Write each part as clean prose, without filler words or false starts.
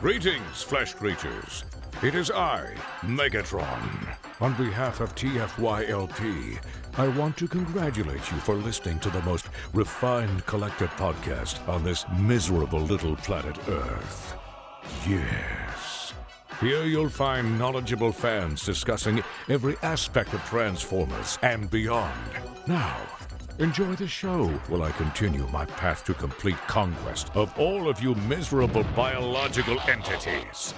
Greetings, flesh creatures. It is I, Megatron. On behalf of TFYLP, I want to congratulate you for listening to the most refined collected podcast on this miserable little planet Earth. Yes. Here you'll find knowledgeable fans discussing every aspect of Transformers and beyond. Now, enjoy the show while I continue my path to complete conquest of all of you miserable biological entities.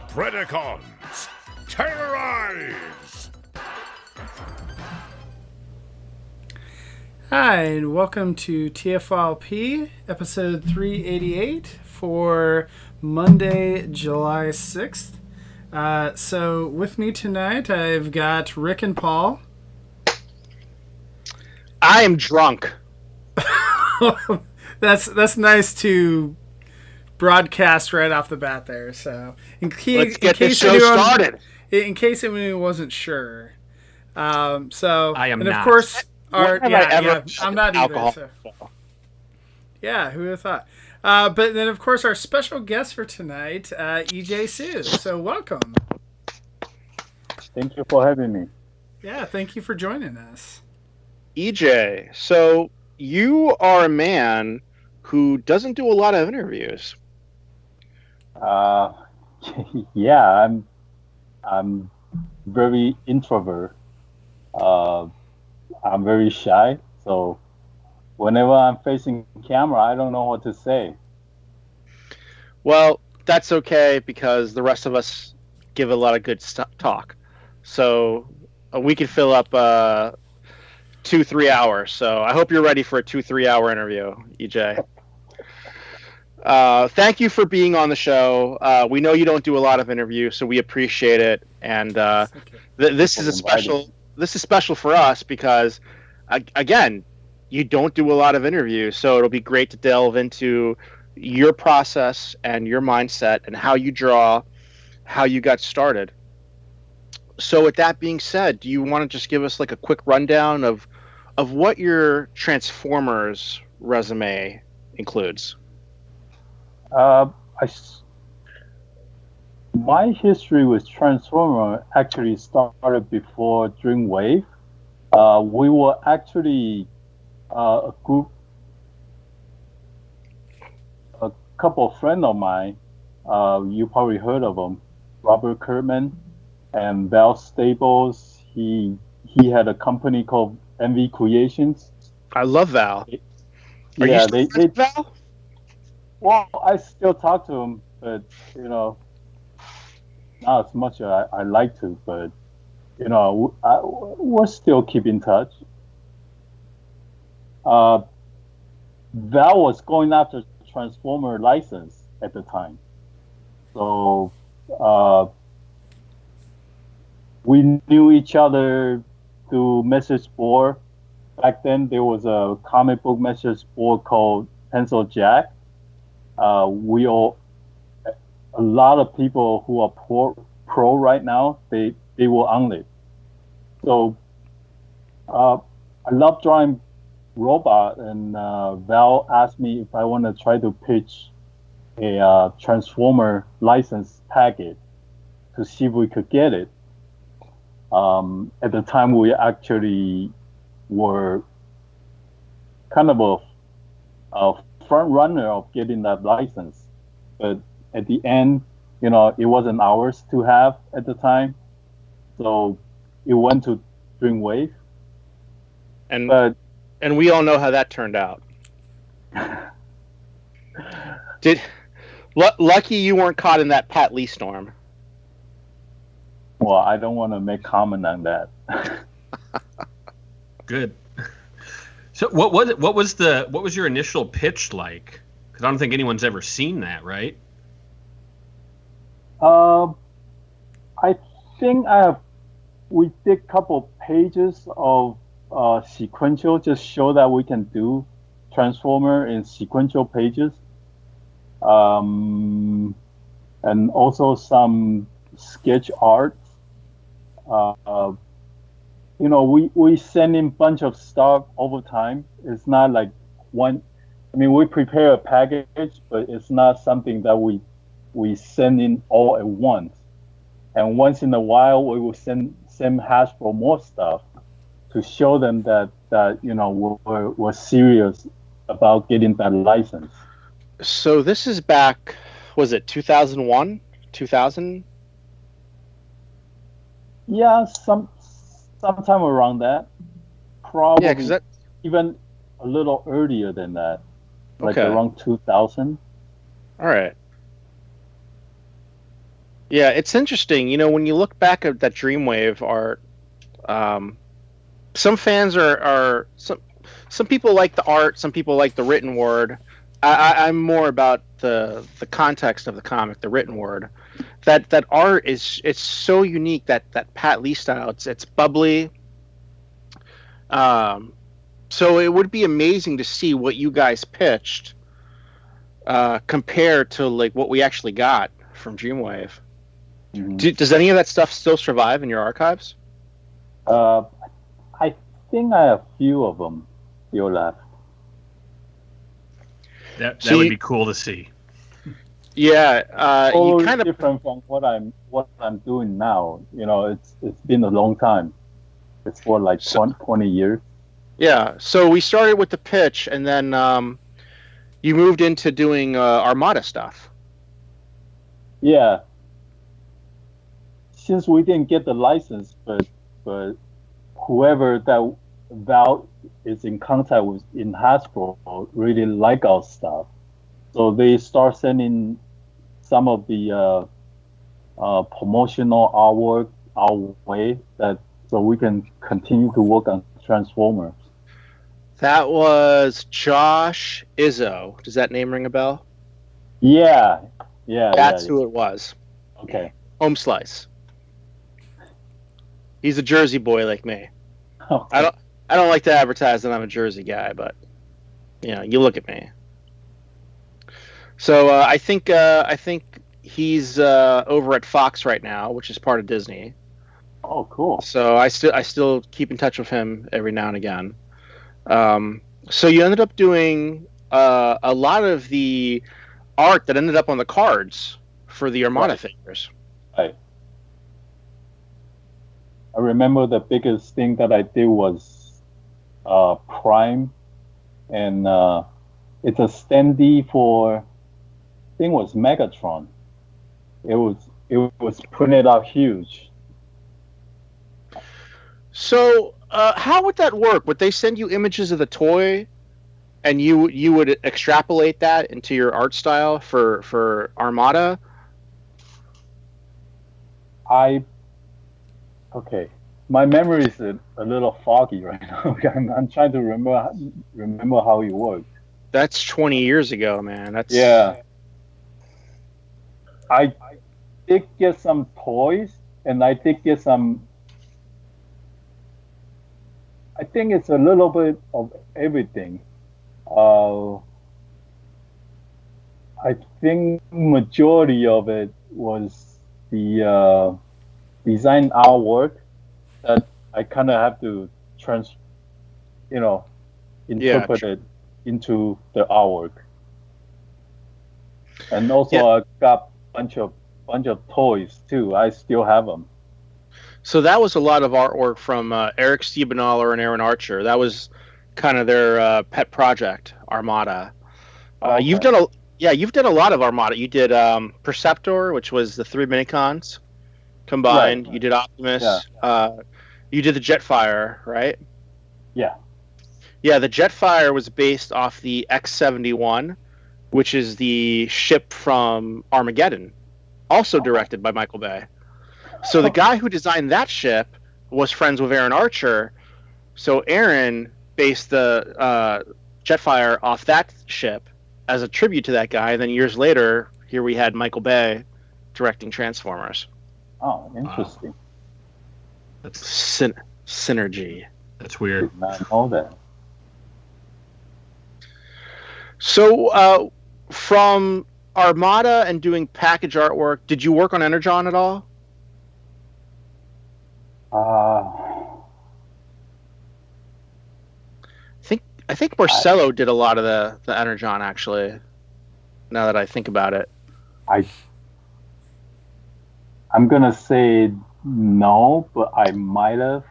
Predacons, terrorize! Hi, and welcome to TFYLP, episode 388 for Monday, July 6th. So with me tonight, I've got Rick and Paul. I am drunk. That's nice to broadcast right off the bat there. So Let's get this show started. In case anyone wasn't sure, so I am and not. Of course, I'm not alcohol. either. So. Yeah, who would have thought? But then, of course, our special guest for tonight, EJ Sue. So welcome. Thank you for having me. Yeah, thank you for joining us. EJ, so you are a man who doesn't do a lot of interviews. Yeah, I'm very introvert. I'm very shy, so whenever I'm facing camera, I don't know what to say. Well, that's okay because the rest of us give a lot of good talk. So we could fill up 2-3 hours. So I hope you're ready for a 2-3 hour interview, EJ. Thank you for being on the show. We know you don't do a lot of interviews, so we appreciate it. And this is special. This is special for us because, again, you don't do a lot of interviews, so it'll be great to delve into your process and your mindset and how you draw, how you got started. So with that being said, do you want to just give us like a quick rundown of what your Transformers resume includes? My history with Transformer actually started before Dreamwave. We were actually a couple of friends of mine. You probably heard of them, Robert Kurtman and Val Staples. He had a company called MV Creations. I love Val. Are yeah, you still friends with Val? Well, I still talk to him, but not as much as I like to. But we'll still keep in touch. Val was going after Transformer license at the time, so we knew each other through message board. Back then, there was a comic book message board called Pencil Jack. A lot of people who are pro right now, they were on it. So I love drawing robot, and Val asked me if I want to try to pitch a Transformer license packet to see if we could get it. At the time, we actually were kind of a front runner of getting that license, but at the end, it wasn't ours to have at the time, so it went to Dreamwave. And we all know how that turned out. Lucky you weren't caught in that Pat Lee storm. Well, I don't want to make comment on that. Good. So what was your initial pitch like? Because I don't think anyone's ever seen that, right? I think we did a couple pages of sequential, just show that we can do Transformer in sequential pages, and also some sketch art. We send in bunch of stuff over time. It's not like one. I mean, we prepare a package, but it's not something that we we send in all at once. And once in a while, we will send Hasbro more stuff to show them that we're serious about getting that license. So this is back, was it 2001, 2000? Yeah, sometime around that. Probably Yeah, because even a little earlier than that, like Okay. around 2000. All right. Yeah, it's interesting. You know, when you look back at that Dreamwave art, some fans are some people like the art, some people like the written word. I'm more about the context of the comic, the written word. That art it's so unique, that Pat Lee style. It's bubbly. So it would be amazing to see what you guys pitched compared to like what we actually got from Dreamwave. Mhm. Does any of that stuff still survive in your archives? I think I have a few of them still left. That So would you- be cool to see. Yeah, you Totally kind of different from what I'm doing now. You know, it's been a long time. It's for like 20 years. yeah. So we started with the pitch, and then you moved into doing Armada stuff. Yeah. Since we didn't get the license, but whoever that Val is in contact with in Hasbro really like our stuff, so they start sending some of the promotional artwork our way, so we can continue to work on Transformers. That was Josh Izzo. Does that name ring a bell? Yeah. That's who it was. Okay. Home Slice. He's a Jersey boy like me. Okay. I don't like to advertise that I'm a Jersey guy, but you know, you look at me. So I think he's over at Fox right now, which is part of Disney. Oh, cool. So I still keep in touch with him every now and again. So you ended up doing a lot of the art that ended up on the cards for the Armada figures. Right. I remember the biggest thing that I did was Prime, and it's a standee for, I think it was Megatron. It was printed out huge. So how would that work? Would they send you images of the toy, and you would extrapolate that into your art style for Armada? Okay. My memory is a little foggy right now. I'm trying to remember how it worked. That's 20 years ago, man. That's Yeah. I did get some toys, and I did get some. I think it's a little bit of everything. I think majority of it was the design artwork that I kind of have to interpret it into the artwork. And also I got bunch of toys too. I still have them. So that was a lot of artwork from Eric Stiebenaler and Aaron Archer. That was kind of their pet project, Armada. Okay. You've done a lot of Armada. You did Perceptor, which was the 3 minicons combined. Right. You did Optimus. Yeah. You did the Jetfire, right? Yeah. Yeah, the Jetfire was based off the X-71, which is the ship from Armageddon, also directed by Michael Bay. So the guy who designed that ship was friends with Aaron Archer. So Aaron based the Jetfire off that ship as a tribute to that guy. And then years later, here we had Michael Bay directing Transformers. Oh, interesting. That's Synergy. that's weird. Did not know that. So from Armada and doing package artwork, did you work on Energon at all? I think Marcello did a lot of the Energon, actually. Now that I think about it, I I'm gonna say no, but I might have,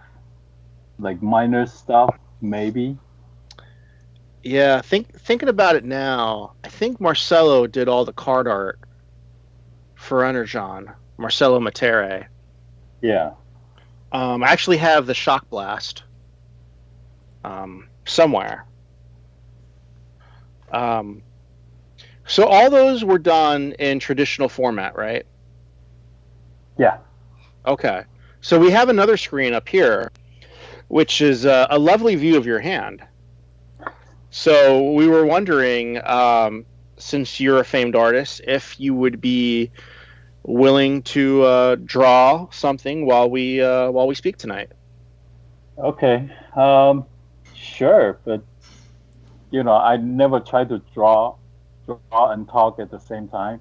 like, minor stuff, maybe. Yeah, thinking about it now, I think Marcelo did all the card art for Energon. Marcelo Matere. Yeah. I actually have the Shock Blast somewhere. So all those were done in traditional format, right? Yeah. Okay. So we have another screen up here, which is a lovely view of your hand. So we were wondering, since you're a famed artist, if you would be willing to draw something while we speak tonight. Okay. Sure, but I never try to draw and talk at the same time.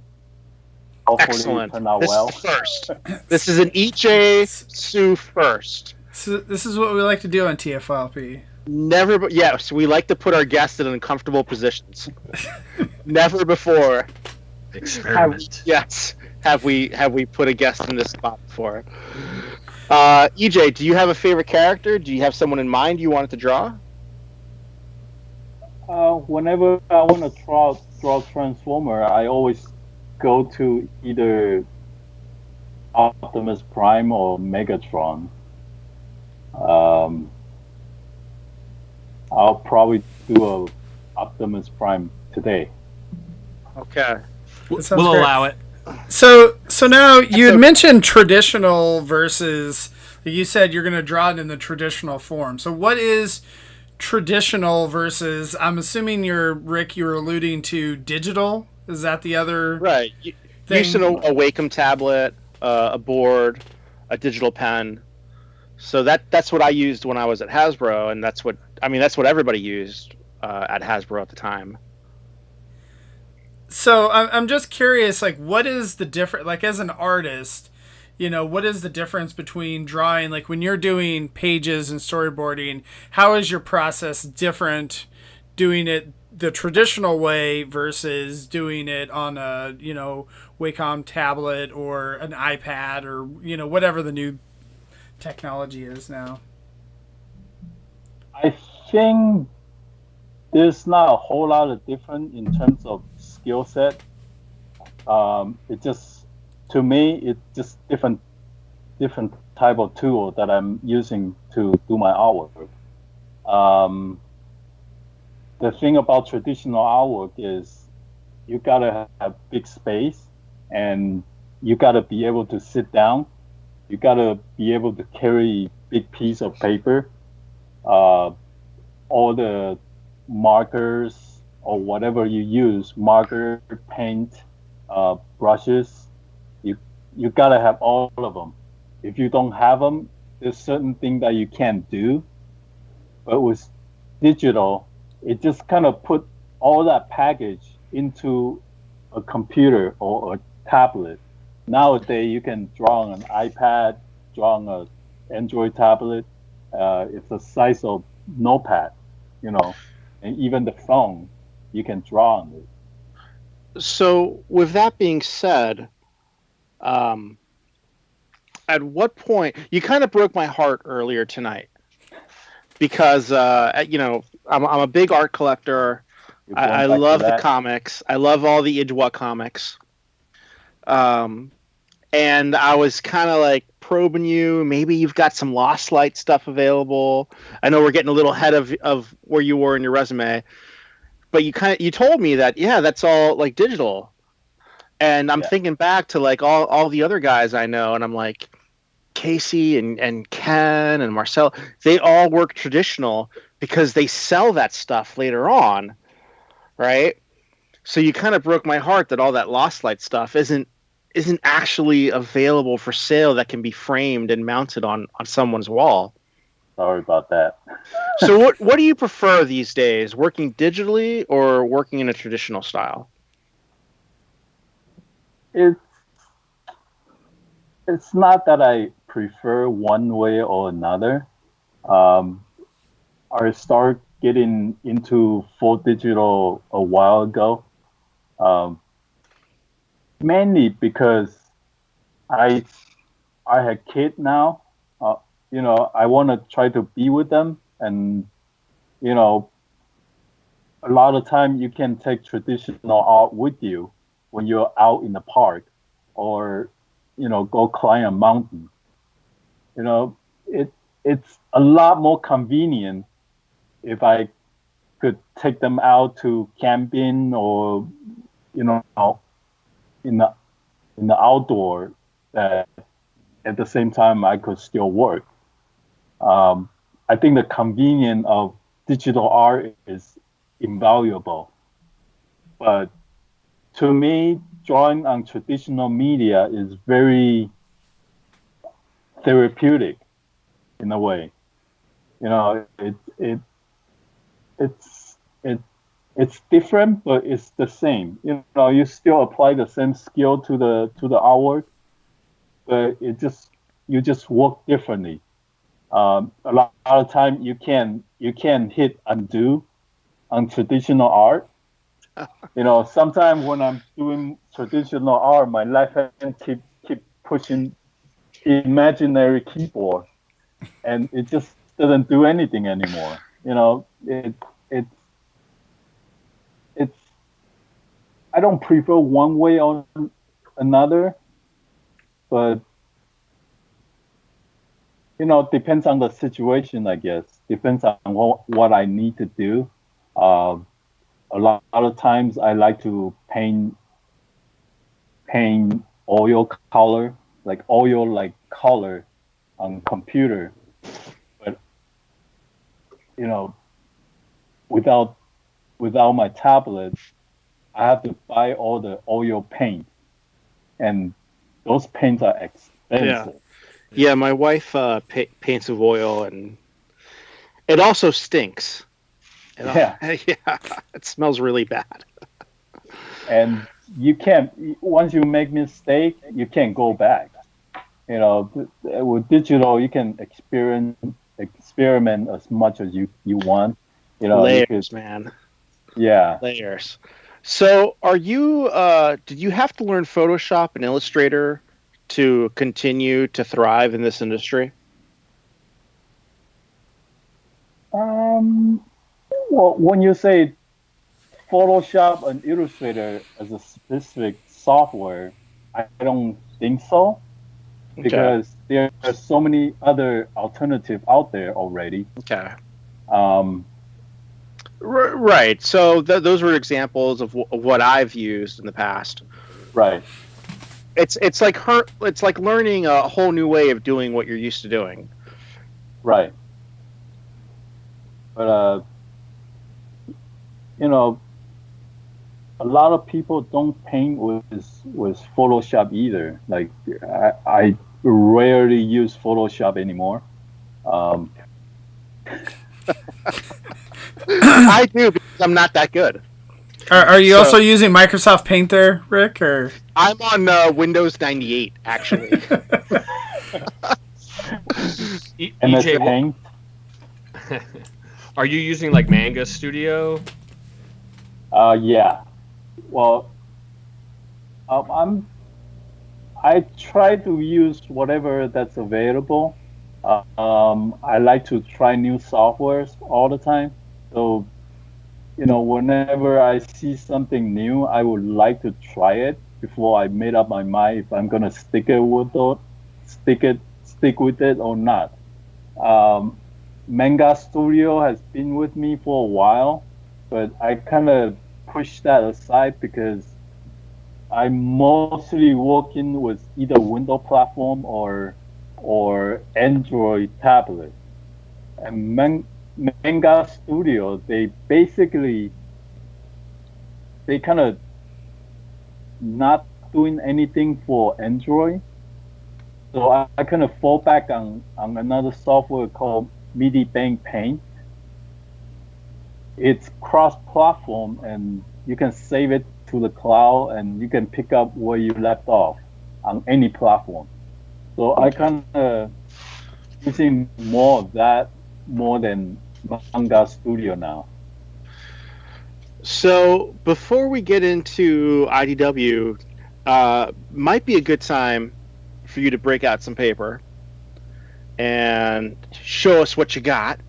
Hopefully Excellent. it turned out This well. is the first. This is an EJ Sue first. So this is what we like to do on TFYLP. Never, yes, we like to put our guests in uncomfortable positions. Never before Experiment. have we put a guest in this spot before. EJ, do you have a favorite character? Do you have someone in mind you wanted to draw? Whenever I want to draw Transformer, I always go to either Optimus Prime or Megatron. I'll probably do a Optimus Prime today. Okay. That sounds We'll great. allow it. So now you had mentioned traditional versus, you said you're going to draw it in the traditional form. So what is traditional versus, I'm assuming Rick, you're alluding to digital? Is that the other Right. Using a Wacom tablet, a board, a digital pen. So that's what I used when I was at Hasbro, and that's what everybody used at Hasbro at the time. So I'm just curious, like, what is the difference, like, as an artist, what is the difference between drawing, like, when you're doing pages and storyboarding, how is your process different doing it the traditional way versus doing it on a, Wacom tablet or an iPad or, whatever the new technology is now? I think there's not a whole lot of difference in terms of skill set. It just, to me, it's just different type of tool that I'm using to do my artwork. The thing about traditional artwork is you gotta have big space, and you gotta be able to sit down. You gotta be able to carry big piece of paper. All the markers or whatever you use, marker, paint, brushes, you gotta have all of them. If you don't have them, there's certain thing that you can't do. But with digital, it just kind of put all that package into a computer or a tablet. Nowadays, you can draw on an iPad, draw on an Android tablet. It's the size of notepad, and even the phone, you can draw on it. So with that being said, at what point you kind of broke my heart earlier tonight, because I'm a big art collector. I love the comics. I love all the Idwa comics. And I was kind of like probing you. Maybe you've got some Lost Light stuff available. I know we're getting a little ahead of where you were in your resume, but you told me that, yeah, that's all like digital. And I'm thinking back to like all the other guys I know, and I'm like, Casey and Ken and Marcel, they all work traditional because they sell that stuff later on, right? So you kind of broke my heart that all that Lost Light stuff isn't actually available for sale that can be framed and mounted on someone's wall. Sorry about that. So what do you prefer these days, working digitally or working in a traditional style? It's not that I prefer one way or another. I started getting into full digital a while ago, mainly because I I had kid now, I want to try to be with them, and a lot of time you can take traditional art with you when you're out in the park, or go climb a mountain. It's a lot more convenient if I could take them out to camping, or in the outdoor, that at the same time I could still work. I think the convenience of digital art is invaluable, but to me, drawing on traditional media is very therapeutic in a way. It's different, but it's the same. You still apply the same skill to the artwork, but you just work differently. A lot of time you can hit undo on traditional art. Sometimes when I'm doing traditional art, my left hand keep pushing imaginary keyboard, and it just doesn't do anything anymore. It's I don't prefer one way or another, but depends on the situation, I guess. Depends on what I need to do. A lot of times I like to paint oil color, like color on computer, but without my tablet, I have to buy all the oil paint, and those paints are expensive. Yeah, my wife paints with oil, and it also stinks. Yeah, it smells really bad. And you can't, once you make mistake, you can't go back. With digital, you can experiment as much as you want. Layers, man. Yeah. Layers. So, are you? Did you have to learn Photoshop and Illustrator to continue to thrive in this industry? Well, when you say Photoshop and Illustrator as a specific software, I don't think so, because there are so many other alternatives out there already. Okay. Right. So those were examples of what I've used in the past. Right. It's like learning a whole new way of doing what you're used to doing. Right. But a lot of people don't paint with Photoshop either. Like I rarely use Photoshop anymore. I do, because I'm not that good. Are you also using Microsoft Paint there, Rick? Or I'm on Windows 98, actually. EJ, Paint. Are you using like Manga Studio? Yeah. Well, I try to use whatever that's available. I like to try new softwares all the time. So, whenever I see something new, I would like to try it before I made up my mind if I'm gonna stick with it or not. Manga Studio has been with me for a while, but I kind of pushed that aside because I'm mostly working with either Windows platform or Android tablet. And Manga Studio, they kind of not doing anything for Android. So I kind of fall back on another software called MIDI Bank Paint. It's cross-platform, and you can save it to the cloud, and you can pick up where you left off on any platform. So I kind of using more of that more than Manga Studio now. So before we get into IDW, might be a good time for you to break out some paper and show us what you got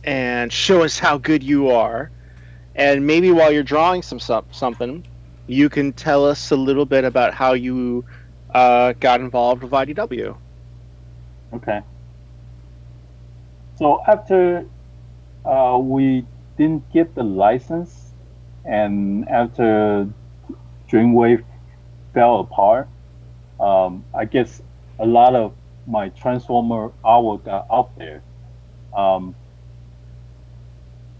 and show us how good you are. And maybe while you're drawing something, you can tell us a little bit about how you got involved with IDW. Okay. So after we didn't get the license, and after Dreamwave fell apart, I guess a lot of my Transformer artwork got out there.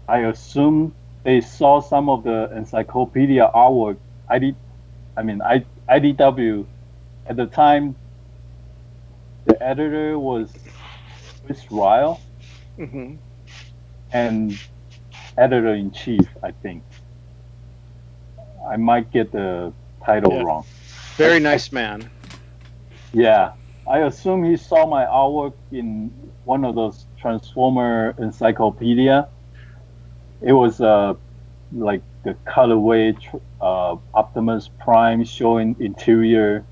I assume they saw some of the encyclopedia artwork. IDW at the time. The editor was Chris Ryle, Mm-hmm. and editor-in-chief, I think. I might get the title wrong. Very nice man. Yeah, I assume he saw my artwork in one of those Transformer encyclopedia. It was like the colorway Optimus Prime showing interior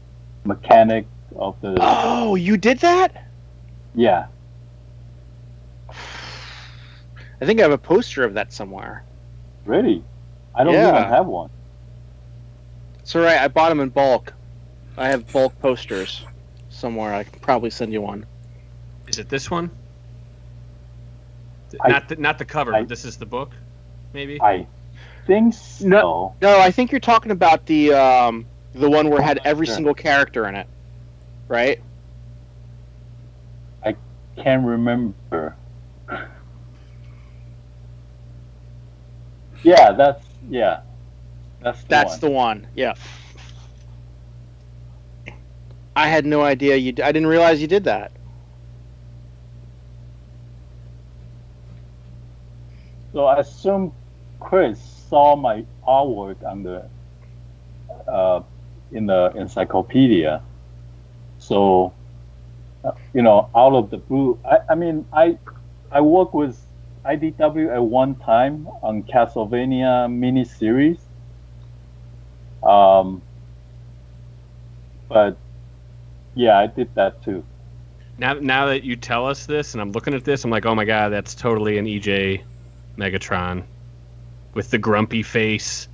mechanic of the. Oh, you did that? Yeah. I think I have a poster of that somewhere. Really? I don't Yeah. even have one. It's all right. I bought them in bulk. I have bulk posters somewhere. I can probably send you one. Is it this one? I- Not the cover, but this is the book, maybe. I think so. No, I think you're talking about the one where it had every Sure. single character in it, right? I can't remember. Yeah, that's That's the one. Yeah. I had no idea I didn't realize you did that. So I assume Chris saw my artwork on the in the encyclopedia. So out of the blue, I worked with IDW at one time on Castlevania miniseries. But yeah, I did that too. Now that you tell us this, and I'm looking at this, I'm like, oh my god, that's totally an EJ Megatron with the grumpy face.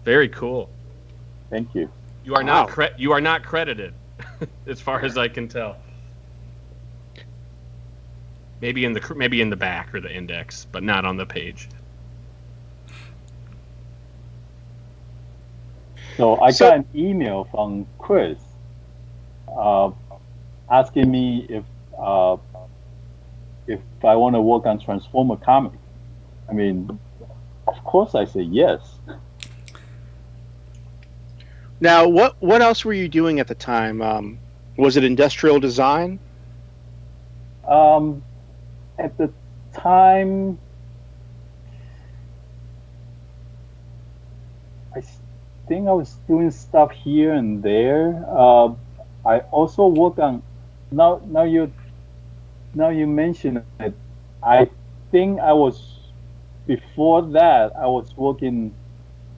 Very cool. Thank you. You are not you are not credited, as far as I can tell. Maybe in the back or the index, but not on the page. So I got an email from Chris asking me if I want to work on Transformer comics. I mean, of course I say yes. Now, what else were you doing at the time? Was it industrial design? At the time, I think I was doing stuff here and there. I also work on now you mention it. I think I was before that I was working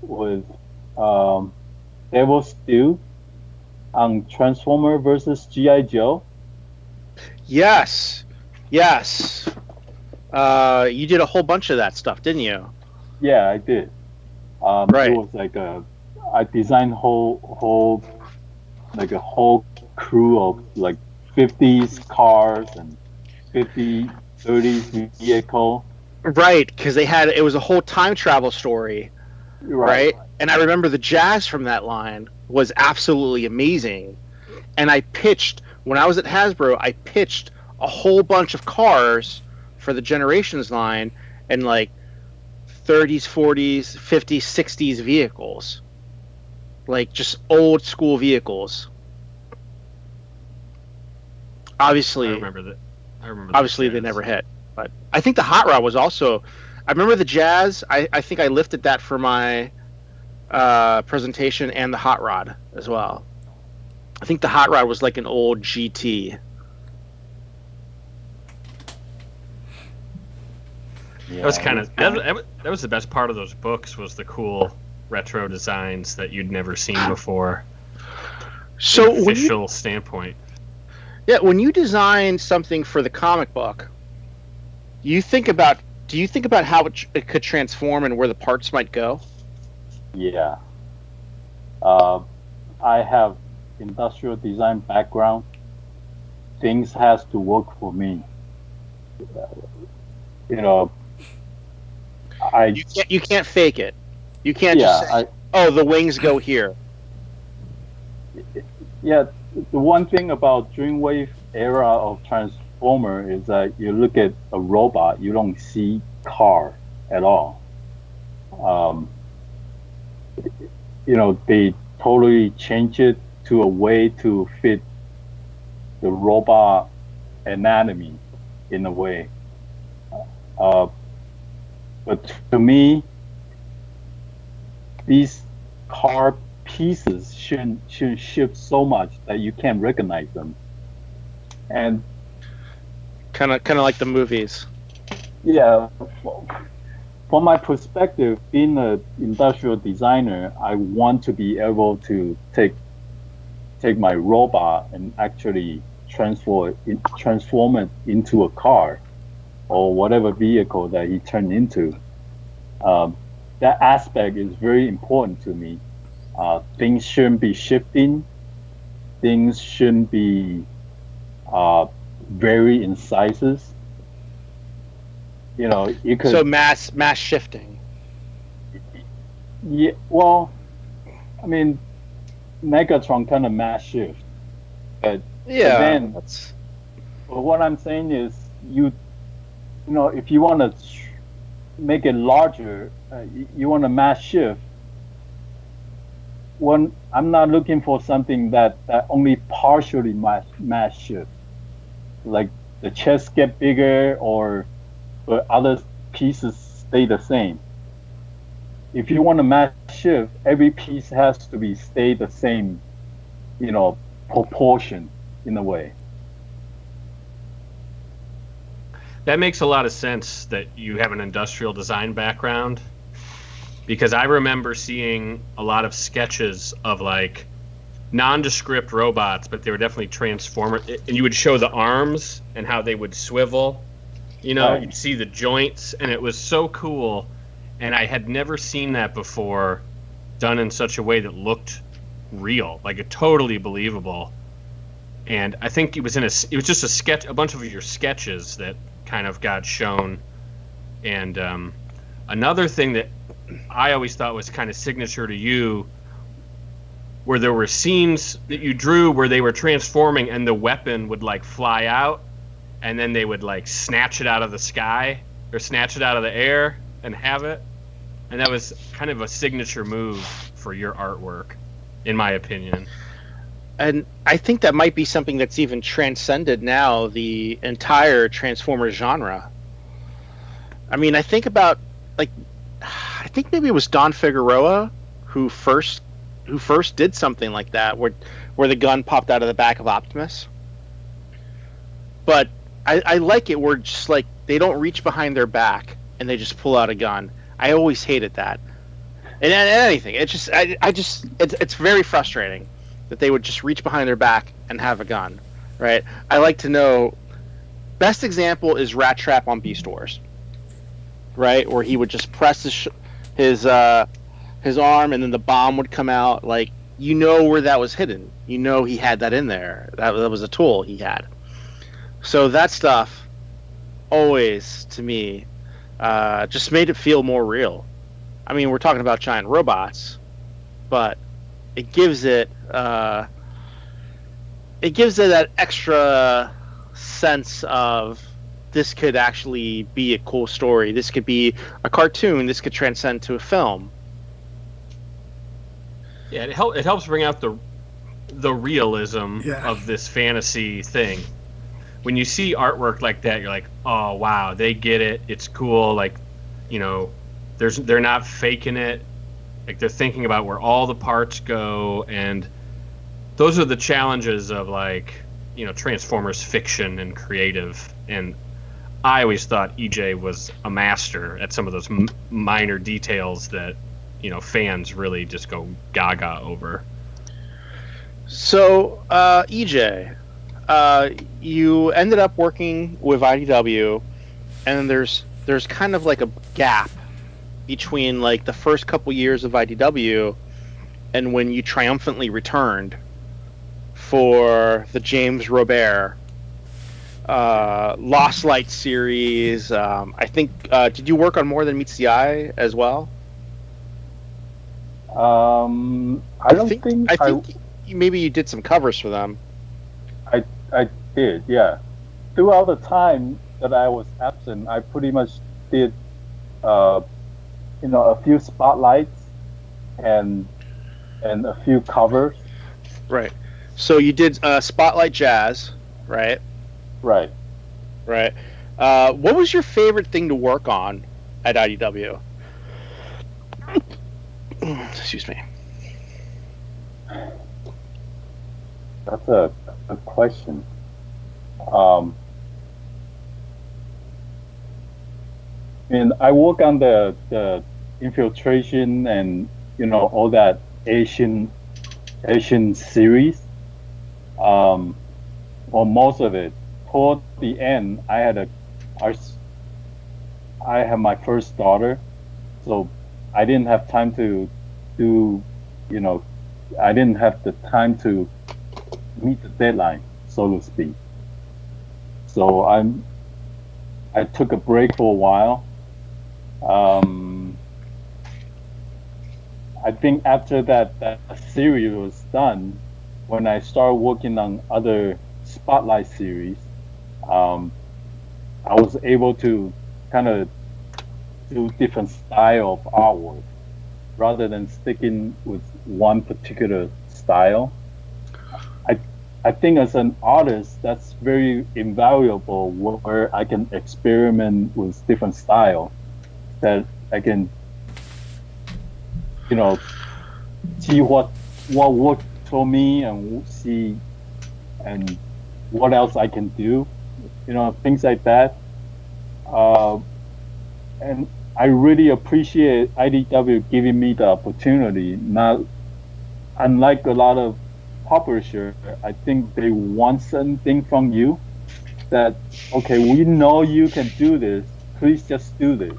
with Devil Steel on Transformer versus G.I. Joe. Yes. You did a whole bunch of that stuff, didn't you? Yeah, I did. Right. It was like I designed a whole crew of like 50s cars and 30s vehicle. Right, because it was a whole time travel story, right? And I remember the jazz from that line was absolutely amazing. And when I was at Hasbro, I pitched a whole bunch of cars for the Generations line and like 30s, 40s, 50s, 60s vehicles. Like just old school vehicles. Obviously, I remember that. Obviously, they never hit. But I think the Hot Rod was also. I remember the Jazz. I think I lifted that for my presentation, and the Hot Rod as well. I think the Hot Rod was like an old GT. Yeah, That was kind of that was the best part of those books, was the cool retro designs that you'd never seen before. So an official standpoint. Yeah, when you design something for the comic book, do you think about how it could transform and where the parts might go? Yeah. I have industrial design background. Things has to work for me. You know, you can't fake it. You can't just say, "Oh, the wings go here." Yeah, the one thing about Dreamwave era of Transformer is that you look at a robot, you don't see car at all. They totally change it to a way to fit the robot anatomy in a way. But to me, these car pieces shouldn't shift so much that you can't recognize them. And kind of like the movies. Yeah, from my perspective, being an industrial designer, I want to be able to take my robot and actually transform it into a car or whatever vehicle that he turned into. That aspect is very important to me. Things shouldn't be shifting. Things shouldn't be vary in sizes. You could. So mass shifting. Yeah, well, I mean, Megatron kind of mass shift, but yeah. But what I'm saying is, if you want to make it larger, you want to mass shift. I'm not looking for something that only partially mass shift, like the chest get bigger but other pieces stay the same. If you want to mass shift, every piece has to stay the same, proportion in a way. That makes a lot of sense that you have an industrial design background, because I remember seeing a lot of sketches of like nondescript robots, but they were definitely transformer, and you would show the arms and how they would swivel. Right. You'd see the joints, and it was so cool. And I had never seen that before, done in such a way that looked real, like totally believable. And I think it was just a sketch, a bunch of your sketches that kind of got shown. And another thing that I always thought was kind of signature to you, where there were scenes that you drew where they were transforming and the weapon would like fly out, and then they would like snatch it out of the sky or snatch it out of the air and have it. And that was kind of a signature move for your artwork, in my opinion. And I think that might be something that's even transcended now the entire Transformers genre. I mean, I think maybe it was Don Figueroa who first did something like that, where the gun popped out of the back of Optimus. But I like it where just like they don't reach behind their back and they just pull out a gun. I always hated that. And anything, it's very frustrating that they would just reach behind their back and have a gun, right? I like to know. Best example is Rat Trap on Beast Wars, right? Where he would just press his arm and then the bomb would come out. Like, where that was hidden. He had that in there. That was a tool he had. So that stuff always, to me, just made it feel more real. I mean, we're talking about giant robots, but it gives it that extra sense of this could actually be a cool story. This could be a cartoon. This could transcend to a film. Yeah, it helps bring out the realism of this fantasy thing. When you see artwork like that, you're like, oh wow, they get it. It's cool. Like, they're not faking it. Like, they're thinking about where all the parts go, and those are the challenges of Transformers fiction and creative. And I always thought EJ was a master at some of those minor details that fans really just go gaga over. So, EJ, you ended up working with IDW, and then there's kind of like a gap between like the first couple years of IDW and when you triumphantly returned for the James Robert Lost Light series. I think did you work on More Than Meets the Eye as well? I don't think I think maybe you did some covers for them. I did, yeah. Throughout the time that I was absent, I pretty much did, a few spotlights and a few covers. Right. So you did Spotlight Jazz, right? Right. Right. What was your favorite thing to work on at IDW? Excuse me. That's a good question. And I work on the infiltration and all that Asian series. Well, most of it. Toward the end, I had my first daughter, so I didn't have time to do, I didn't have the time to meet the deadline, so to speak. So I took a break for a while. I think after that series was done, when I started working on other spotlight series, I was able to kind of do different style of artwork rather than sticking with one particular style. I think as an artist, that's very invaluable where I can experiment with different style that I can, see what worked for me and see and what else I can do, things like that. And I really appreciate IDW giving me the opportunity. Not unlike a lot of publishers, I think they want something from you that, okay, we know you can do this, please just do this.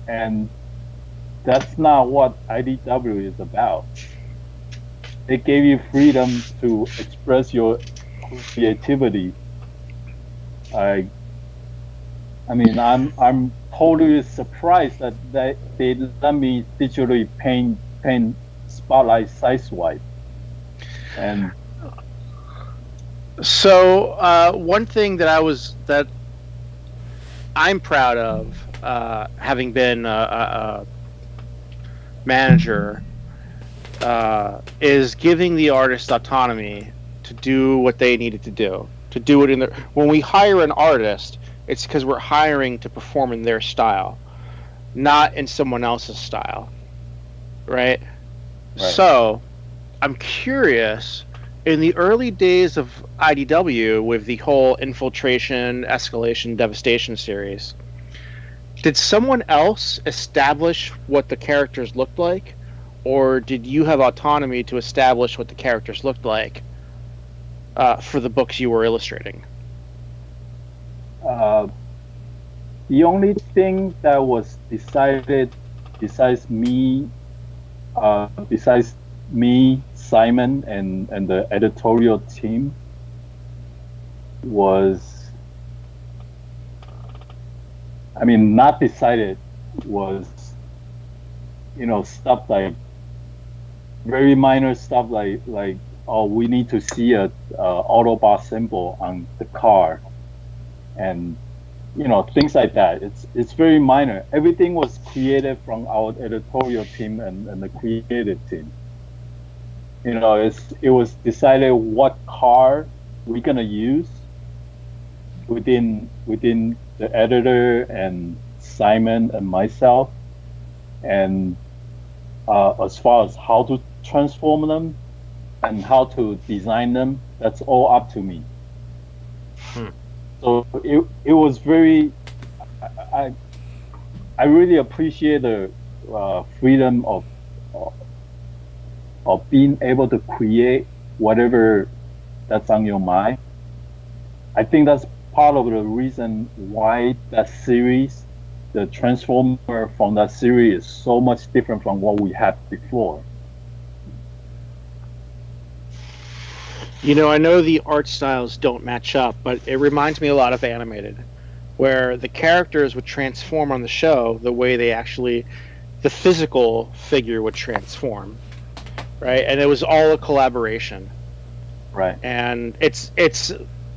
And that's not what IDW is about. They gave you freedom to express your creativity. I'm totally surprised that they let me digitally paint spotlight size wide. And so one thing that I'm proud of, having been a manager, is giving the artist autonomy to do what they needed to do it in their. When we hire an artist, it's because we're hiring to perform in their style, not in someone else's style, right? So I'm curious, in the early days of IDW with the whole Infiltration, Escalation, Devastation series, did someone else establish what the characters looked like, or did you have autonomy to establish what the characters looked like for the books you were illustrating? The only thing that was decided besides me, Simon, and the editorial team was, not decided was, stuff like very minor stuff like oh, we need to see a Autobot symbol on the car, and things like that. It's very minor. Everything was created from our editorial team and the creative team. It was decided what car we're gonna use within the editor and Simon and myself, and as far as how to transform them and how to design them, that's all up to me. So it was very. I really appreciate the freedom of being able to create whatever that's on your mind. I think that's part of the reason why that series, the Transformer from that series, is so much different from what we had before. You know, I know the art styles don't match up, but it reminds me a lot of animated, where the characters would transform on the show the way they actually, the physical figure would transform, right? And it was all a collaboration. Right. And it's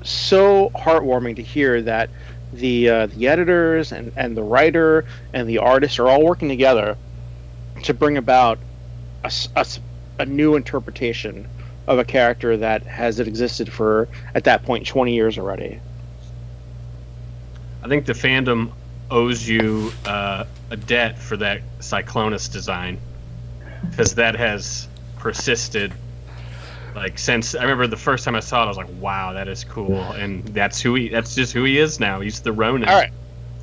so heartwarming to hear that the editors and the writer and the artist are all working together to bring about a new interpretation of a character that has existed for, at that point, 20 years already. I think the fandom owes you a debt for that Cyclonus design, because that has persisted. Like, since I remember the first time I saw it, I was like, "Wow, that is cool," and that's just who he is now. He's the Ronin. All right,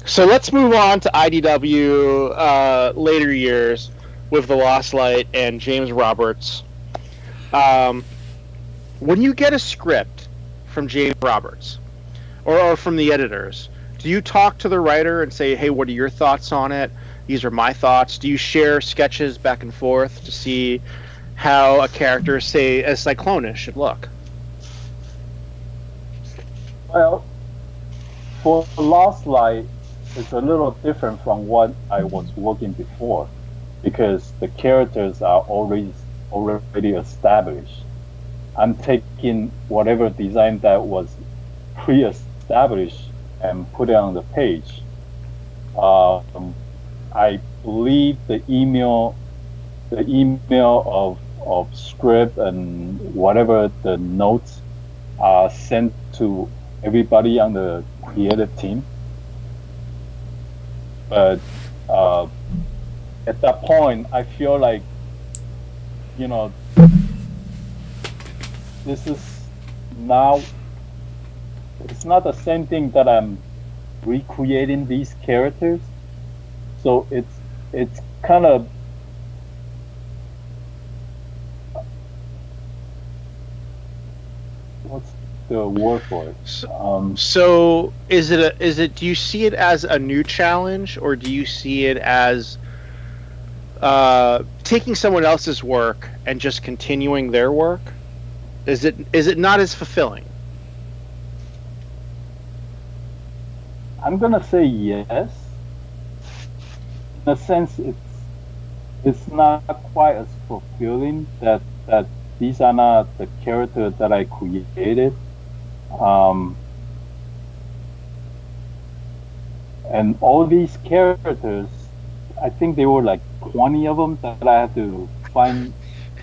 so let's move on to IDW later years with the Lost Light and James Roberts. When you get a script from James Roberts or from the editors, do you talk to the writer and say, "Hey, what are your thoughts on it? These are my thoughts." Do you share sketches back and forth to see how a character, say, as Cyclonus, should look? Well, for Lost Light, it's a little different from what I was working before, because the characters are already established. I'm taking whatever design that was pre-established and put it on the page. I believe the email of script and whatever the notes are sent to everybody on the creative team. But at that point, I feel like, you know, this is now, it's not the same thing that I'm recreating these characters. So it's kind of, what's the word for it? So is it do you see it as a new challenge, or do you see it as taking someone else's work and just continuing their work? Is it not as fulfilling? I'm gonna say yes. In a sense, it's not quite as fulfilling that these are not the characters that I created. And all these characters, I think there were like 20 of them that I had to find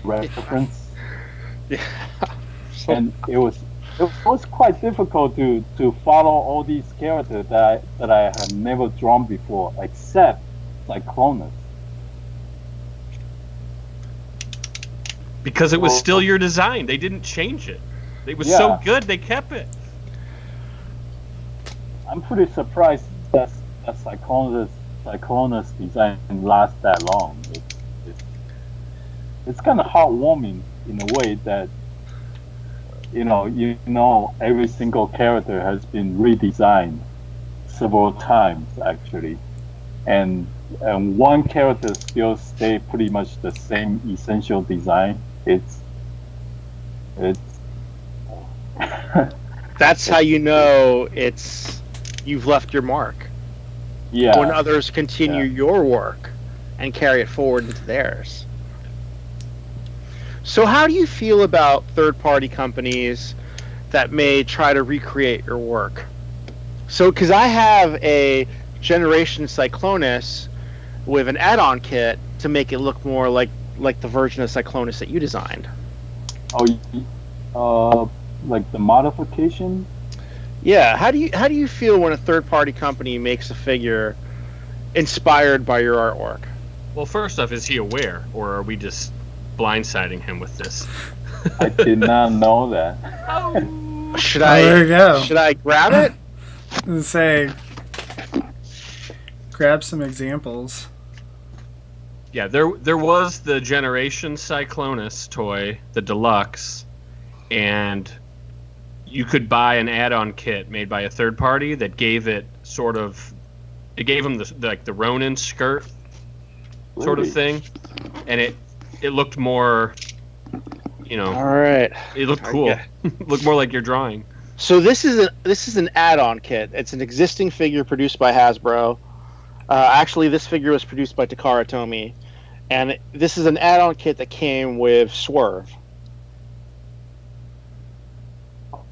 reference. Yeah. And it was quite difficult to follow all these characters that I had never drawn before, except Cyclonus. Because it was still your design. They didn't change it. It was so good, they kept it. I'm pretty surprised that Cyclonus design lasts that long. It's kind of heartwarming in a way that you know every single character has been redesigned several times actually, and one character still stay pretty much the same essential design. It's That's how you know you've left your mark. Yeah. When others continue your work and carry it forward into theirs. So how do you feel about third-party companies that may try to recreate your work? So, because I have a Generation Cyclonus with an add-on kit to make it look more like the version of Cyclonus that you designed. Like the modification? Yeah. How do you feel when a third-party company makes a figure inspired by your artwork? Well, first off, is he aware, or are we just blindsiding him with this? I did not know that. Should there you go. Should I grab it? And say, grab some examples. Yeah, there was the Generation Cyclonus toy, the deluxe, and you could buy an add-on kit made by a third party that gave it it gave him the Ronin skirt sort of thing, and it looked more, All right. it looked cool. It looked more like you're drawing. So this is an add-on kit. It's an existing figure produced by Hasbro. Actually, this figure was produced by Takara Tomy, and this is an add-on kit that came with Swerve.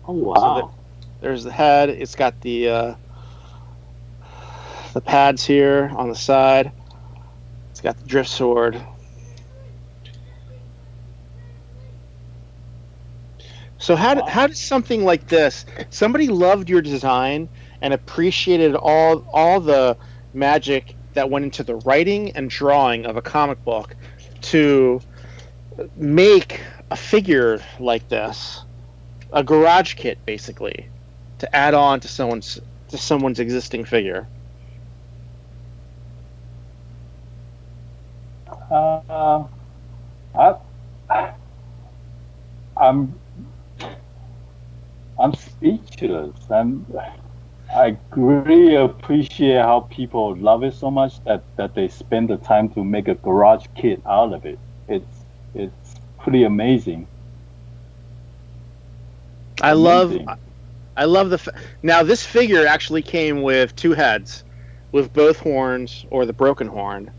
Oh wow! So there's the head. It's got the pads here on the side. It's got the drift sword. So how does something like this? Somebody loved your design and appreciated all the magic that went into the writing and drawing of a comic book to make a figure like this, a garage kit basically, to add on to someone's existing figure. I'm speechless. I really appreciate how people love it so much that they spend the time to make a garage kit out of it. It's pretty amazing. I love now this figure actually came with two heads, with both horns or the broken horn.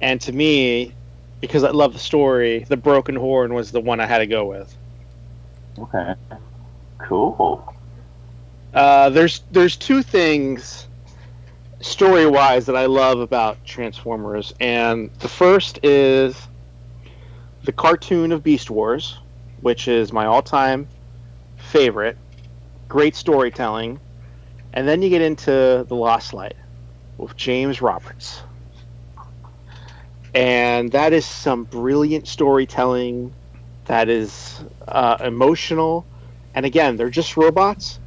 And to me, because I love the story, the broken horn was the one I had to go with. Okay. Cool. There's two things story-wise that I love about Transformers, and the first is the cartoon of Beast Wars, which is my all-time favorite. Great storytelling. And then you get into The Lost Light with James Roberts. And that is some brilliant storytelling that is emotional. And again, they're just robots,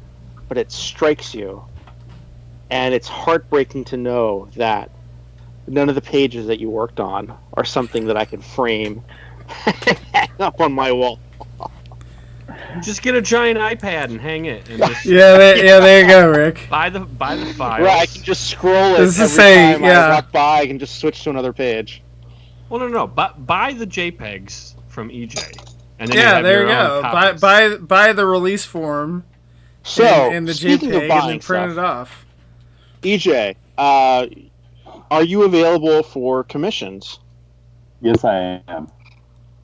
but it strikes you. And it's heartbreaking to know that none of the pages that you worked on are something that I can frame and hang up on my wall. Just get a giant iPad and hang it. And just there you go, Rick. Buy the files. Right, I can just scroll it This is every time yeah. I walk by. I can just switch to another page. Well, no. Buy the JPEGs from EJ. And then Yeah, have there your you own go. copies. Buy the release form So, and the speaking of JPEG and buying then print stuff, it off. EJ, are you available for commissions? Yes, I am.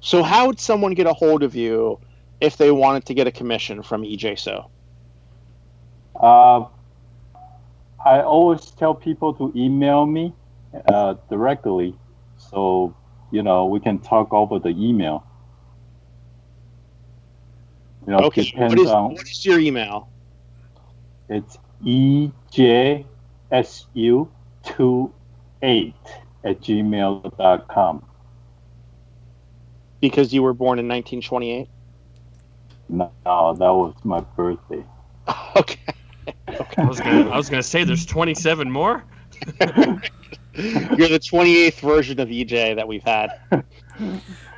So how would someone get a hold of you if they wanted to get a commission from EJ So? I always tell people to email me directly, so we can talk over the email. Okay, depends on. what is your email? It's ejsu28@gmail.com. Because you were born in 1928? No, that was my birthday. Okay. I was gonna say there's 27 more. You're the 28th version of EJ that we've had.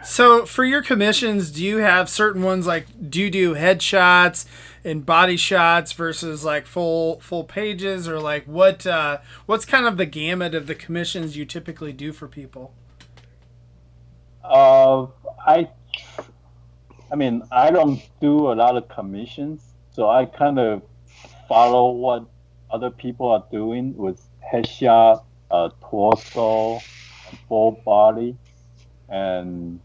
So for your commissions, do you have certain ones, like do you do headshots and body shots versus like full pages, or like what's kind of the gamut of the commissions you typically do for people? I don't do a lot of commissions, so I kind of follow what other people are doing with headshot, torso, full body, and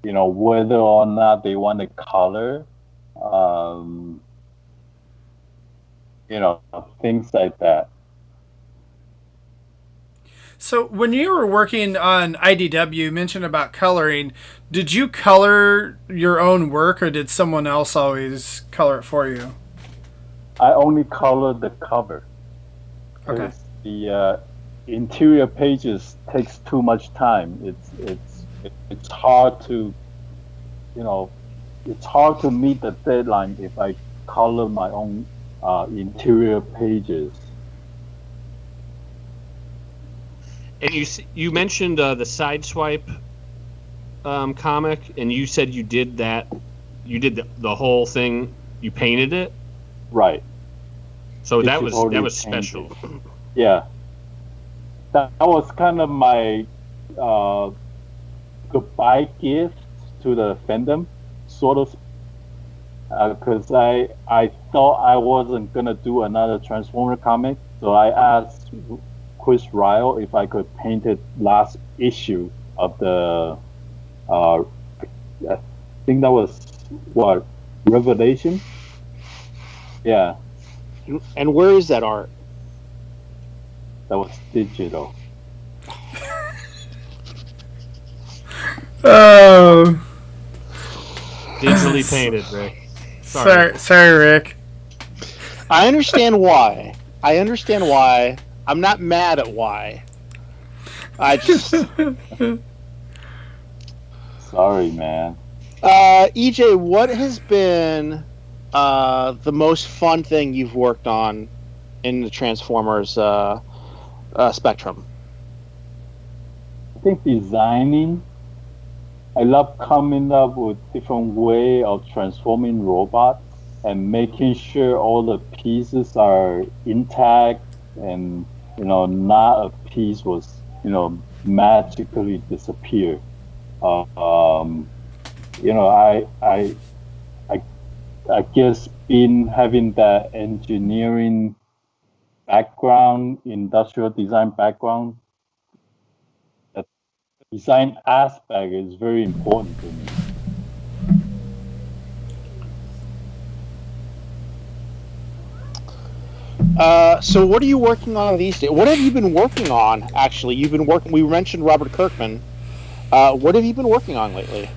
whether or not they want to color, things like that. So when you were working on IDW, you mentioned about coloring. Did you color your own work, or did someone else always color it for you? I only color the cover. Okay. The interior pages takes too much time. It's hard to, it's hard to meet the deadline if I color my own interior pages. And you mentioned the side swipe comic, and you said you did that. You did the whole thing. You painted it. Right. So It that should was already special. painted. Yeah. That was kind of my goodbye gift to the fandom, sort of, because I thought I wasn't gonna do another Transformer comic, so I asked Chris Ryle if I could paint it last issue of the I think that was what, Revelation? Yeah, And where is that art? that was digital. Oh, Digitally painted, Rick. sorry, Rick. I understand why. I'm not mad at why. I just Sorry, man. EJ, what has been the most fun thing you've worked on in the Transformers spectrum? I think designing. I love coming up with different way of transforming robots and making sure all the pieces are intact and not a piece was magically disappear. I guess being having that engineering background, industrial design background, that design aspect is very important to me. So what are you working on these days? What have you been working on, actually? You've been working... We mentioned Robert Kirkman. What have you been working on lately?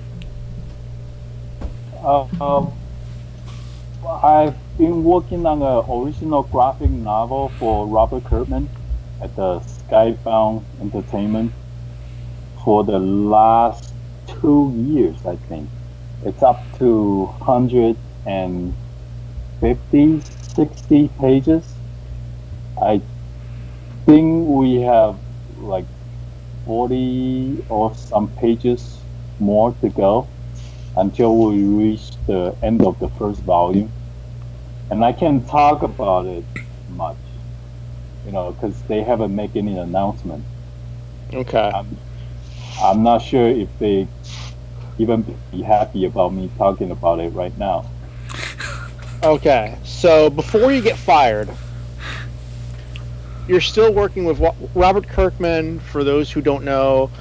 I've been working on an original graphic novel for Robert Kirkman at the Skybound Entertainment for the last 2 years, I think. It's up to 150, 60 pages. I think we have like 40 or some pages more to go until we reach the end of the first volume. And I can't talk about it much, because they haven't made any announcement. Okay. I'm not sure if they even be happy about me talking about it right now. Okay. So before you get fired, you're still working with Robert Kirkman, for those who don't know,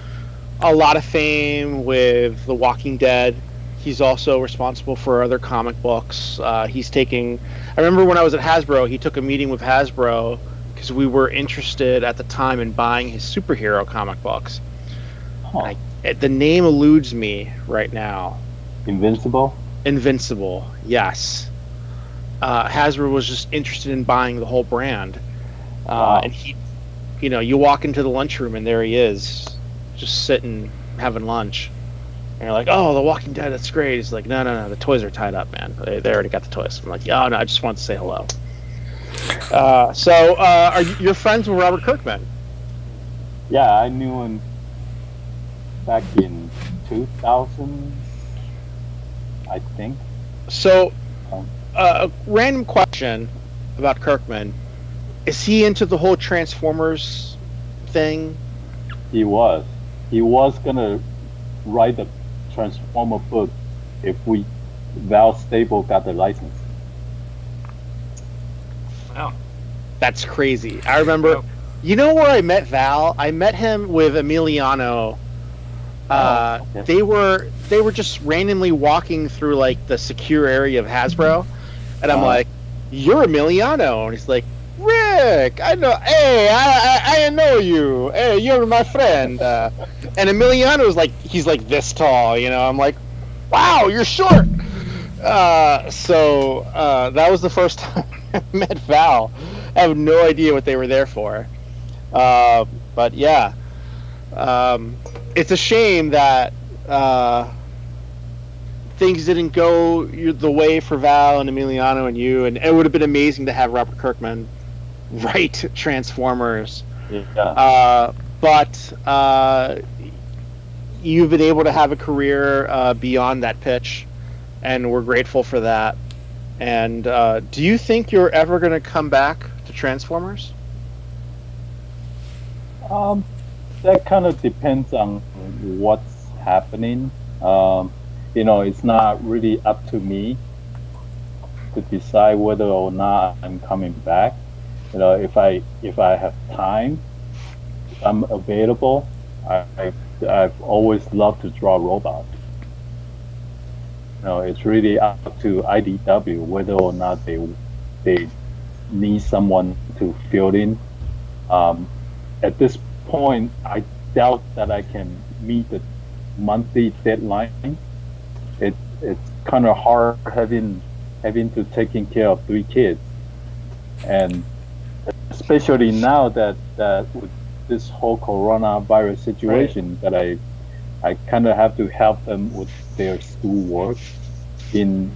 a lot of fame with The Walking Dead. He's also responsible for other comic books. I remember when I was at Hasbro, he took a meeting with Hasbro because we were interested at the time in buying his superhero comic books. Huh. The name eludes me right now. Invincible, yes. Hasbro was just interested in buying the whole brand. Wow. And he, you walk into the lunchroom and there he is, just sitting, having lunch. And you're like, oh, The Walking Dead, that's great. He's like, no, the toys are tied up, man. They already got the toys. I'm like, oh, no, I just wanted to say hello. So, are you're friends with Robert Kirkman? Yeah, I knew him back in 2000, I think. So, a random question about Kirkman. Is he into the whole Transformers thing? He was gonna write a Transformer book if Val Stable got the license. Wow. That's crazy. I remember, where I met Val? I met him with Emiliano. Okay. They were just randomly walking through like the secure area of Hasbro, and I'm like, "You're Emiliano," and he's like, "Rick, I know. Hey, I know you. Hey, you're my friend." And Emiliano is like, he's like this tall, I'm like, "Wow, you're short." So that was the first time I met Val. I have no idea what they were there for. But yeah, it's a shame that things didn't go the way for Val and Emiliano and you, and it would have been amazing to have Robert Kirkman write Transformers. Yeah. But you've been able to have a career beyond that pitch, and we're grateful for that. And do you think you're ever going to come back to Transformers? That kind of depends on what's happening. It's not really up to me to decide whether or not I'm coming back. If I have time, if I'm available, I've always loved to draw robots. It's really up to IDW whether or not they need someone to fill in. At this point, I doubt that I can meet the monthly deadline. It's kind of hard having to taking care of 3 kids, and especially now that with this whole coronavirus situation, that I kind of have to help them with their schoolwork in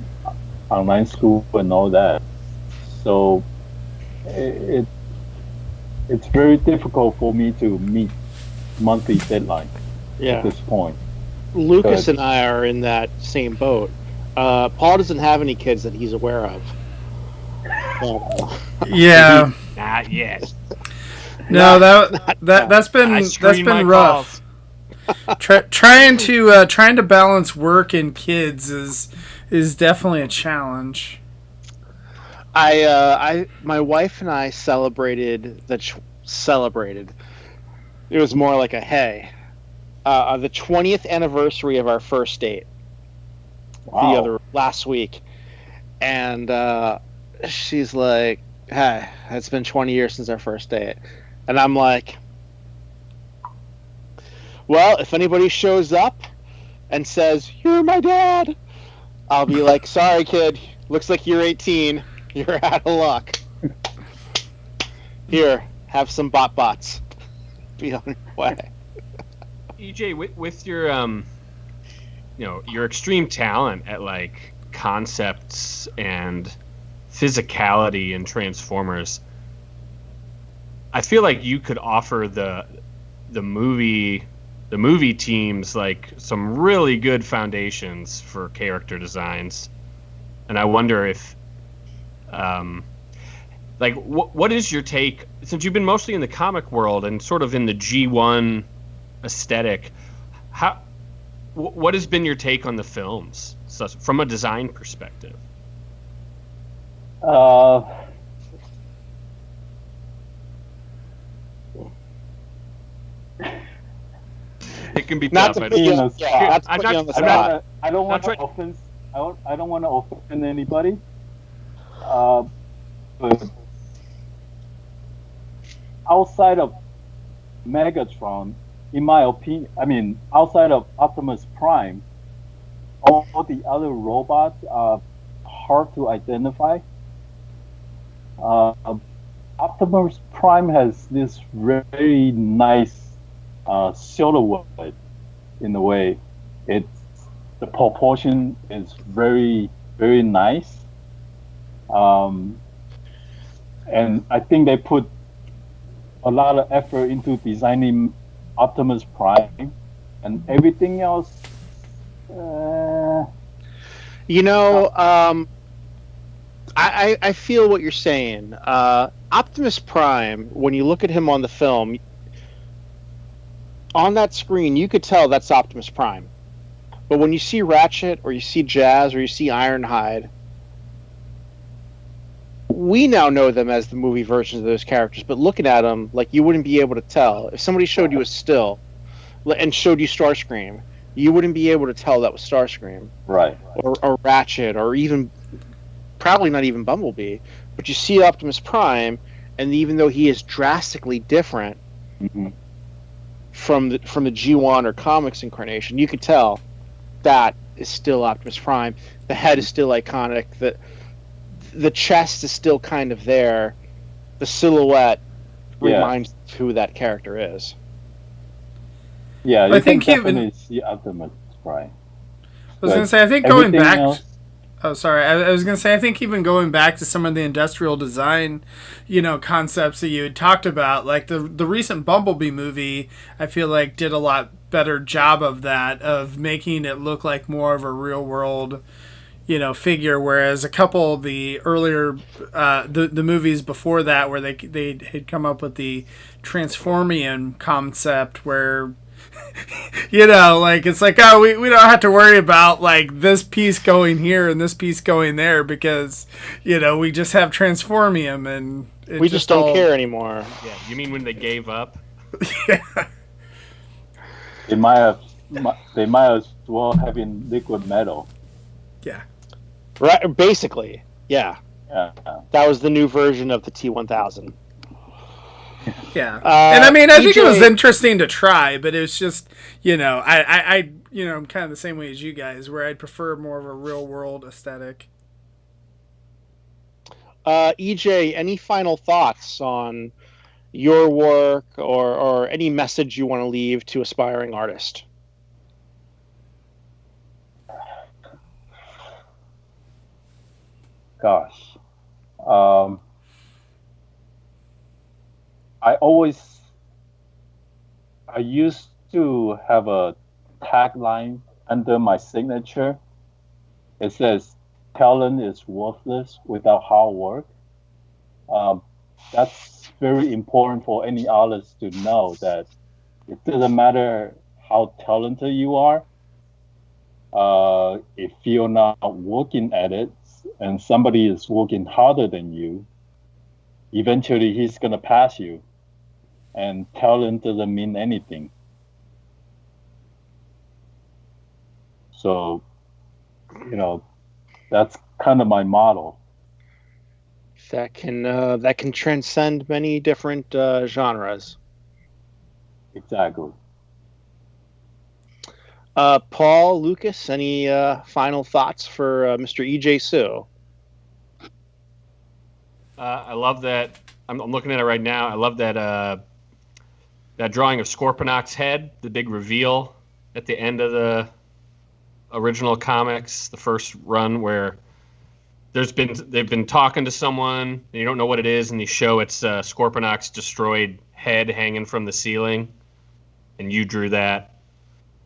online school and all that. So it's very difficult for me to meet monthly deadline at this point. Lucas and I are in that same boat. Paul doesn't have any kids that he's aware of. Yeah. Not yet. No, that's been rough. Trying to balance work and kids is definitely a challenge. My wife and I celebrated. It was more like a hey, the 20th anniversary of our first date. Wow. Last week, and she's like, "Hey, it's been 20 years since our first date," and I'm like, "Well, if anybody shows up and says you're my dad, I'll be like, sorry, kid. Looks like you're 18. You're out of luck. Here, have some bots. Be on your way." EJ, with your your extreme talent at like concepts and physicality in Transformers, I feel like you could offer the movie teams like some really good foundations for character designs. And I wonder if what is your take, since you've been mostly in the comic world and sort of in the G1 aesthetic, what has been your take on the films from a design perspective? It can be Not tough. to put you on the spot. I don't want to offend anybody. But outside of Megatron, in my opinion, outside of Optimus Prime, all the other robots are hard to identify. Optimus Prime has this very nice silhouette in a way. The proportion is very, very nice. And I think they put a lot of effort into designing Optimus Prime, and everything else. I feel what you're saying. Optimus Prime, when you look at him on the film, on that screen, you could tell that's Optimus Prime. But when you see Ratchet, or you see Jazz, or you see Ironhide, we now know them as the movie versions of those characters, but looking at them, like, you wouldn't be able to tell. If somebody showed you a still and showed you Starscream, you wouldn't be able to tell that was Starscream. Right. Or Ratchet, or even, probably not even Bumblebee. But you see Optimus Prime, and even though he is drastically different from the G1 or comics incarnation, you could tell that is still Optimus Prime. The head is still iconic. The chest is still kind of there. The silhouette reminds who that character is. Yeah, I think definitely see Optimus Prime. I was going to say, I think going back... Oh, sorry. I was going to say, I think even going back to some of the industrial design, concepts that you had talked about, like the recent Bumblebee movie, I feel like did a lot better job of that, of making it look like more of a real world, figure. Whereas a couple of the earlier, the movies before that, where they had come up with the Transformium concept, where like it's like, oh, we don't have to worry about like this piece going here and this piece going there because we just have Transformium and we just don't care anymore. Yeah, you mean when they gave up? Yeah. They might as well have been liquid metal. Yeah. Right. Basically, yeah. Yeah. That was the new version of the T1000. Yeah, and I mean, I think it was interesting to try, but it was just, I'm kind of the same way as you guys, where I'd prefer more of a real world aesthetic. EJ, any final thoughts on your work or any message you want to leave to aspiring artists? Gosh. I used to have a tagline under my signature. It says, "Talent is worthless without hard work." That's very important for any artist to know, that it doesn't matter how talented you are. If you're not working at it and somebody is working harder than you, eventually he's going to pass you. And talent doesn't mean anything. So, that's kind of my motto. That can transcend many different genres. Exactly. Paul, Lucas, any final thoughts for Mr. EJ Sue? I love that. I'm looking at it right now. I love that that drawing of Scorponok's head, the big reveal at the end of the original comics, the first run, where they've been talking to someone, and you don't know what it is, and they show it's Scorponok's destroyed head hanging from the ceiling, and you drew that.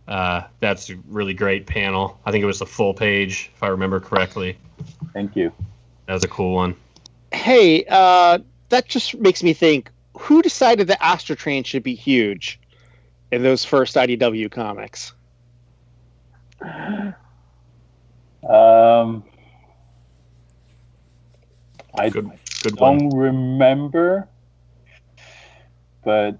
That's a really great panel. I think it was the full page, if I remember correctly. Thank you. That was a cool one. Hey, that just makes me think, who decided that Astrotrain should be huge in those first IDW comics? I Good don't one. remember, but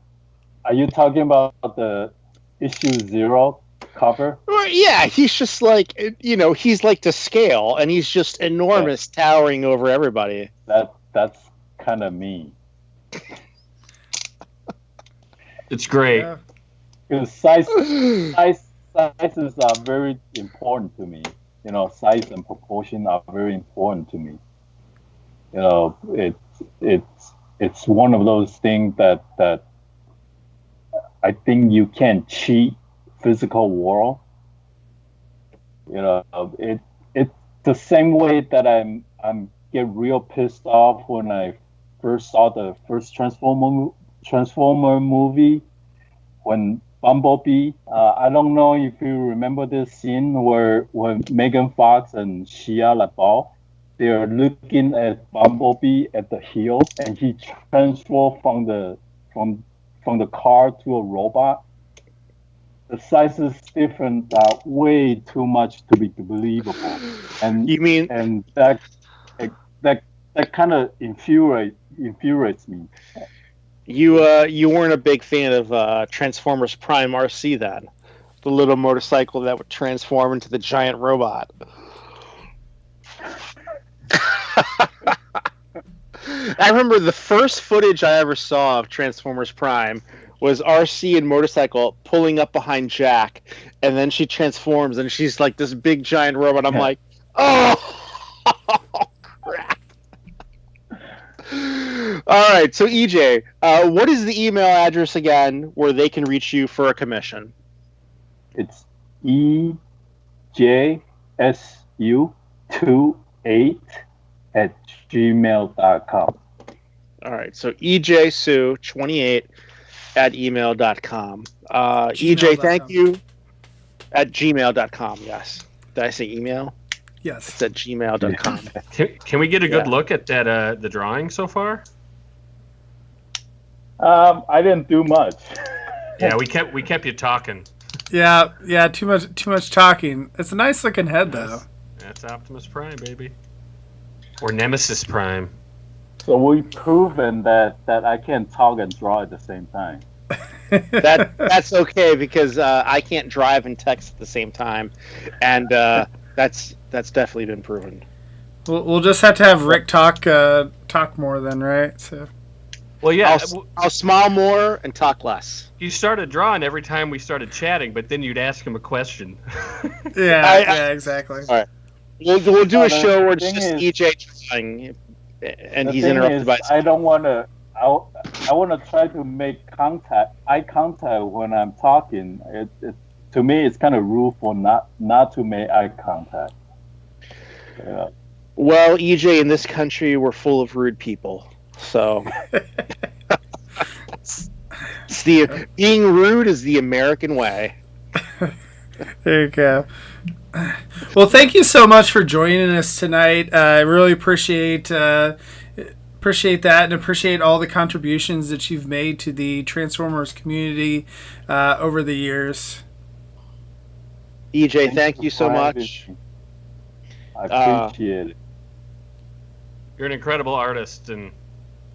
are you talking about the issue 0 cover? Well, yeah, he's just like, he's like to scale, and he's just enormous, towering over everybody. That's kind of me. It's great. Yeah. Because sizes are very important to me. Size and proportion are very important to me. It's one of those things that I think you can't cheat physical world. It's the same way that I'm get real pissed off when I first saw the first Transformer movie, when Bumblebee. I don't know if you remember this scene where Megan Fox and Shia LaBeouf, they're looking at Bumblebee at the heel, and he transformed from the car to a robot. The sizes different are way too much to be believable, and You mean and that kind of infuriates me. you weren't a big fan of Transformers Prime RC then? The little motorcycle that would transform into the giant robot. I remember the first footage I ever saw of Transformers Prime was RC and motorcycle pulling up behind Jack, and then she transforms and she's like this big giant robot. I'm like, oh, crap. All right, so EJ, what is the email address again where they can reach you for a commission? It's EJSU2 ej28@gmail.com. All right, so ejsue28@email.com. EJ, thank you. At gmail.com, yes. Did I say email? Yes. It's at gmail.com. Can we get a good Yeah. look at that the drawing so far? I didn't do much. Yeah, we kept you talking. Yeah. Too much talking. It's a nice looking head, though. That's Optimus Prime, baby, or Nemesis Prime. So we've proven that I can talk and draw at the same time. That's okay because I can't drive and text at the same time, and that's definitely been proven. We'll just have to have Rick talk more then, right? So. Well, yeah, I'll smile more and talk less. you started drawing every time we started chatting, but then you'd ask him a question. Yeah, exactly. All right, we'll do a show where it's thing just is- EJ drawing, and The he's thing interrupted is, by. I don't want to. I want to try to make eye contact when I'm talking. To me, it's kind of rude for not to make eye contact. Yeah. Well, EJ, in this country, we're full of rude people. So, being rude is the American way. There you go. Well, thank you so much for joining us tonight. I really appreciate that and appreciate all the contributions that you've made to the Transformers community over the years. EJ, thank you so for much. having me. I appreciate it. You're an incredible artist, and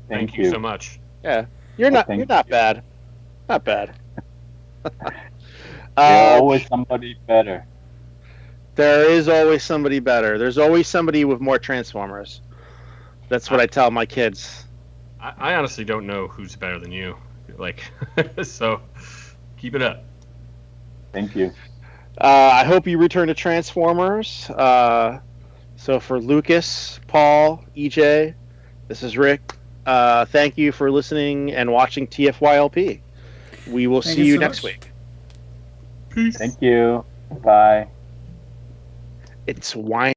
thank you so much. Yeah, you're not Thank bad. Not bad. There's always somebody better. There is always somebody better. There's always somebody with more Transformers. That's what I tell my kids. I honestly don't know who's better than you. So keep it up. Thank you. I hope you return to Transformers. So for Lucas, Paul, EJ, this is Rick. Thank you for listening and watching TFYLP. We will see you so next much. week. Peace. Thank you. Bye. It's wine.